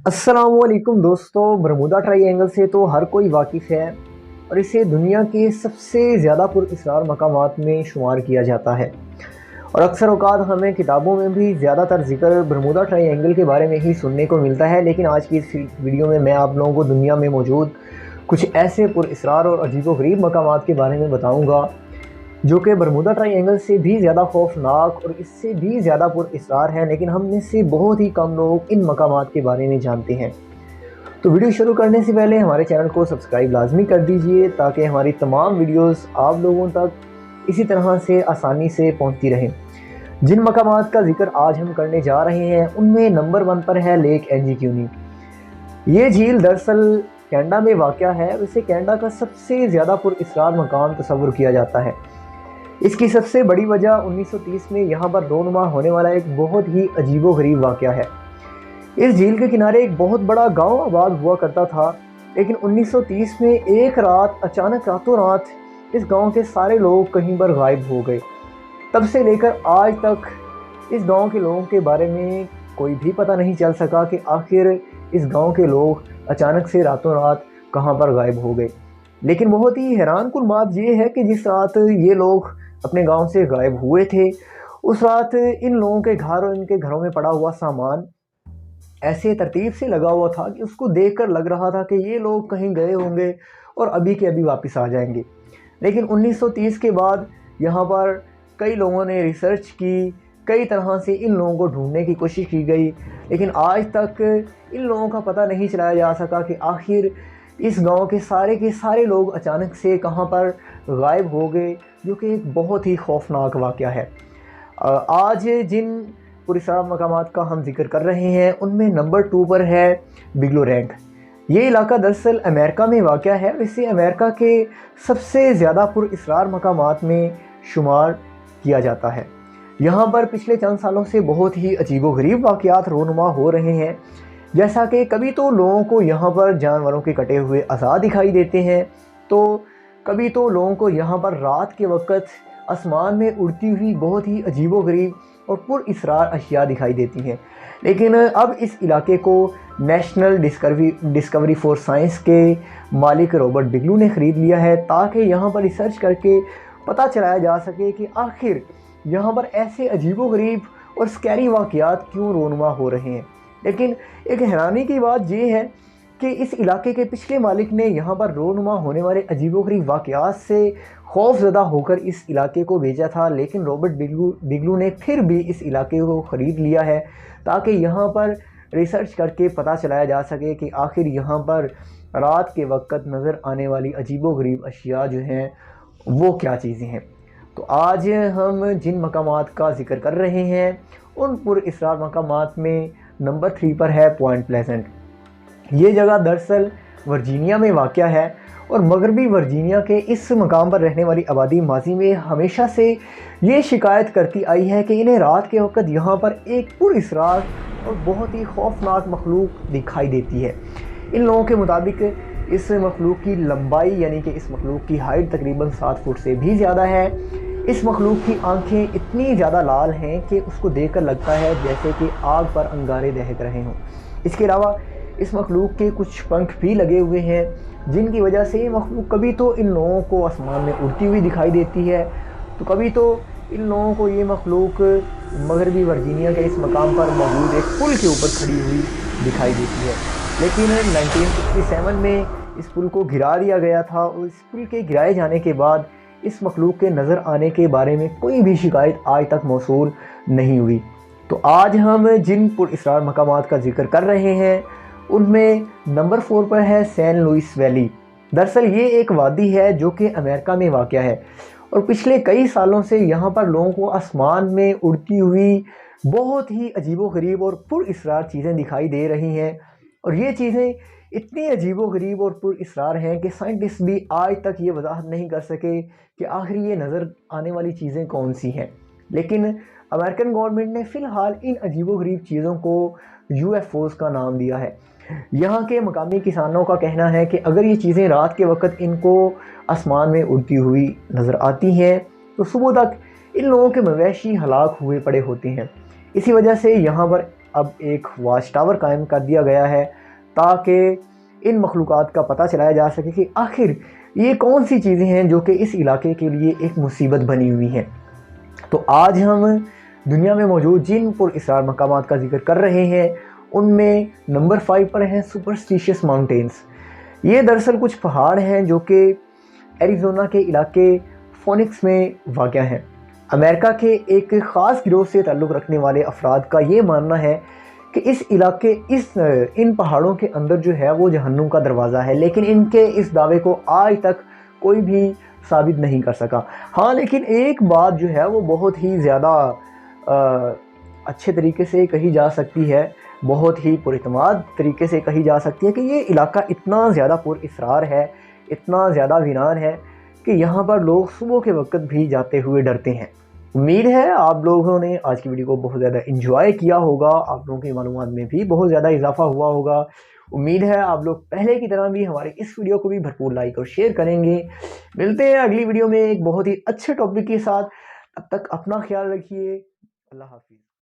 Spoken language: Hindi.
अस्सलामुअलैकुम दोस्तों, बरमूदा ट्रायंगल से तो हर कोई वाकिफ़ है और इसे दुनिया के सबसे ज़्यादा पुरअसरार मकामात में शुमार किया जाता है। और अक्सर औक़ात हमें किताबों में भी ज़्यादातर ज़िक्र बरमूदा ट्रायंगल के बारे में ही सुनने को मिलता है, लेकिन आज की इस वीडियो में मैं आप लोगों को दुनिया में मौजूद कुछ ऐसे पुरअसरार और अजीबो-गरीब मकामात के बारे में बताऊँगा जो कि बरमूदा ट्रायंगल से भी ज़्यादा खौफनाक और इससे भी ज़्यादा पुरअसरार है, लेकिन हम में से बहुत ही कम लोग इन मकामात के बारे में जानते हैं। तो वीडियो शुरू करने से पहले हमारे चैनल को सब्सक्राइब लाजमी कर दीजिए ताकि हमारी तमाम वीडियोस आप लोगों तक इसी तरह से आसानी से पहुंचती रहें। जिन मकामात का जिक्र आज हम करने जा रहे हैं उनमें नंबर 1 पर है लेक एंजीक्यूनी। ये झील दरअसल कनाडा में वाक़या है और इसे कनाडा का सबसे ज़्यादा पुरअसरार मकाम तस्वुर किया जाता है। इसकी सबसे बड़ी वजह 1930 में यहाँ पर रोनुमा होने वाला एक बहुत ही अजीबो-गरीब वाक़या है। इस झील के किनारे एक बहुत बड़ा गांव आबाद हुआ करता था, लेकिन 1930 में एक रात अचानक रातों रात इस गांव के सारे लोग कहीं पर गायब हो गए। तब से लेकर आज तक इस गांव के लोगों के बारे में कोई भी पता नहीं चल सका कि आखिर इस गांव के लोग अचानक से रातों रात कहां पर गायब हो गए। लेकिन बहुत ही हैरानकुन बात यह है कि जिस रात ये लोग अपने गांव से गायब हुए थे, उस रात इन लोगों के घर और इनके घरों में पड़ा हुआ सामान ऐसे तरतीब से लगा हुआ था कि उसको देखकर लग रहा था कि ये लोग कहीं गए होंगे और अभी के अभी वापस आ जाएंगे। लेकिन 1930 के बाद यहाँ पर कई लोगों ने रिसर्च की, कई तरह से इन लोगों को ढूंढने की कोशिश की गई, लेकिन आज तक इन लोगों का पता नहीं चलाया जा सका कि आखिर इस गांव के सारे लोग अचानक से कहां पर गायब हो गए, जो कि एक बहुत ही खौफनाक वाक़या है। आज जिन पुरअसरार मकामात का हम जिक्र कर रहे हैं उनमें नंबर 2 पर है बिगलो रैंक। ये इलाका दरअसल अमेरिका में वाक़या है और इसे अमेरिका के सबसे ज़्यादा पुरअसरार मकामात में शुमार किया जाता है। यहाँ पर पिछले चंद सालों से बहुत ही अजीबो-गरीब वाक़यात रोनुमा हो रहे हैं, जैसा कि कभी तो लोगों को यहाँ पर जानवरों के कटे हुए अज़ा दिखाई देते हैं, तो कभी तो लोगों को यहाँ पर रात के वक्त आसमान में उड़ती हुई बहुत ही अजीबो-गरीब और पुरअसरार अशिया दिखाई देती हैं। लेकिन अब इस इलाके को नेशनल डिस्कवरी फॉर साइंस के मालिक रॉबर्ट बिगलू ने ख़रीद लिया है ताकि यहाँ पर रिसर्च करके पता चलाया जा सके कि आखिर यहाँ पर ऐसे अजीबो-गरीब और स्कैरी वाक़यात क्यों रोनुमा हो रहे हैं। लेकिन एक हैरानी की बात यह है कि इस इलाके के पिछले मालिक ने यहाँ पर रोनुमा होने वाले अजीबो-गरीब वाक़यात से खौफज़दा होकर इस इलाके को बेचा था, लेकिन रॉबर्ट बिगलू ने फिर भी इस इलाके को ख़रीद लिया है ताकि यहाँ पर रिसर्च करके पता चलाया जा सके कि आखिर यहाँ पर रात के वक्त नज़र आने वाली अजीबो-गरीब अशिया जो हैं वो क्या चीज़ें हैं। तो आज हम जिन मकामात का ज़िक्र कर रहे हैं उन पुरअसरार मकामात में नंबर 3 पर है पॉइंट प्लेजेंट। ये जगह दरअसल वर्जीनिया में वाक़या है और मगरबी वर्जीनिया के इस मकाम पर रहने वाली आबादी माजी में हमेशा से ये शिकायत करती आई है कि इन्हें रात के वक्त यहाँ पर एक पुरअसरार और बहुत ही खौफनाक मखलूक दिखाई देती है। इन लोगों के मुताबिक इस मखलूक की लंबाई यानी कि इस मखलूक की हाइट तकरीबन 7 फुट से भी ज़्यादा है। इस मखलूक की आंखें इतनी ज़्यादा लाल हैं कि उसको देखकर लगता है जैसे कि आग पर अंगारे दहक रहे हों। इसके अलावा इस मखलूक के कुछ पंख भी लगे हुए हैं, जिनकी वजह से ये मखलूक कभी तो इन लोगों को आसमान में उड़ती हुई दिखाई देती है, तो कभी तो इन लोगों को ये मखलूक मगरबी वर्जीनिया के इस मकाम पर मौजूद एक पुल के ऊपर खड़ी हुई दिखाई देती है। लेकिन 1967 में इस पुल को गिरा दिया गया था और इस पुल के गिराए जाने के बाद इस मखलूक के नज़र आने के बारे में कोई भी शिकायत आज तक मौसूल नहीं हुई। तो आज हम जिन पुरअसरार मकामात का जिक्र कर रहे हैं उनमें नंबर 4 पर है सैन लुइस वैली। दरअसल ये एक वादी है जो कि अमेरिका में वाक़या है और पिछले कई सालों से यहाँ पर लोगों को आसमान में उड़ती हुई बहुत ही अजीबो-गरीब और पुरअसरार चीज़ें दिखाई दे रही हैं और ये चीज़ें इतनी अजीबो-गरीब और पुरअसरार हैं कि साइंटिस्ट भी आज तक ये वजाहत नहीं कर सके कि आखिर ये नज़र आने वाली चीज़ें कौन सी हैं। लेकिन अमेरिकन गवर्नमेंट ने फ़िलहाल इन अजीबो-गरीब चीज़ों को यूएफओज़ का नाम दिया है। यहाँ के मकामी किसानों का कहना है कि अगर ये चीज़ें रात के वक्त इनको आसमान में उड़ती हुई नज़र आती हैं तो सुबह तक इन लोगों के मवेशी हलाक हुए पड़े होते हैं। इसी वजह से यहाँ पर अब एक वॉच टावर कायम कर दिया गया है ताकि इन मखलूक़ात का पता चलाया जा सके कि आखिर ये कौन सी चीज़ें हैं जो कि इस इलाके के लिए एक मुसीबत बनी हुई हैं। तो आज हम दुनिया में मौजूद जिन पुरअसरार मकामात का जिक्र कर रहे हैं उनमें नंबर 5 पर हैं सुपरस्टिशियस माउंटेन्स। ये दरअसल कुछ पहाड़ हैं जो कि एरिज़ोना के इलाके फोनिक्स में वाक़या हैं। अमेरिका के एक ख़ास गिरोह से ताल्लुक़ रखने वाले अफराद का ये मानना है कि इस इलाके इन पहाड़ों के अंदर जो है वो जहन्नुम का दरवाज़ा है, लेकिन इनके इस दावे को आज तक कोई भी साबित नहीं कर सका। हाँ, लेकिन एक बात जो है वो बहुत ही ज़्यादा अच्छे तरीके से कही जा सकती है, बहुत ही पुरइतमाद तरीके से कही जा सकती है कि ये इलाका इतना ज़्यादा पुरअसरार है, इतना ज़्यादा वीरान है कि यहाँ पर लोग सुबह के वक्त भी जाते हुए डरते हैं। उम्मीद है आप लोगों ने आज की वीडियो को बहुत ज़्यादा एंजॉय किया होगा, आप लोगों की मालूमात में भी बहुत ज़्यादा इजाफा हुआ होगा। उम्मीद है आप लोग पहले की तरह भी हमारे इस वीडियो को भी भरपूर लाइक और शेयर करेंगे। मिलते हैं अगली वीडियो में एक बहुत ही अच्छे टॉपिक के साथ। तब तक अपना ख्याल रखिए। अल्लाह हाफिज़।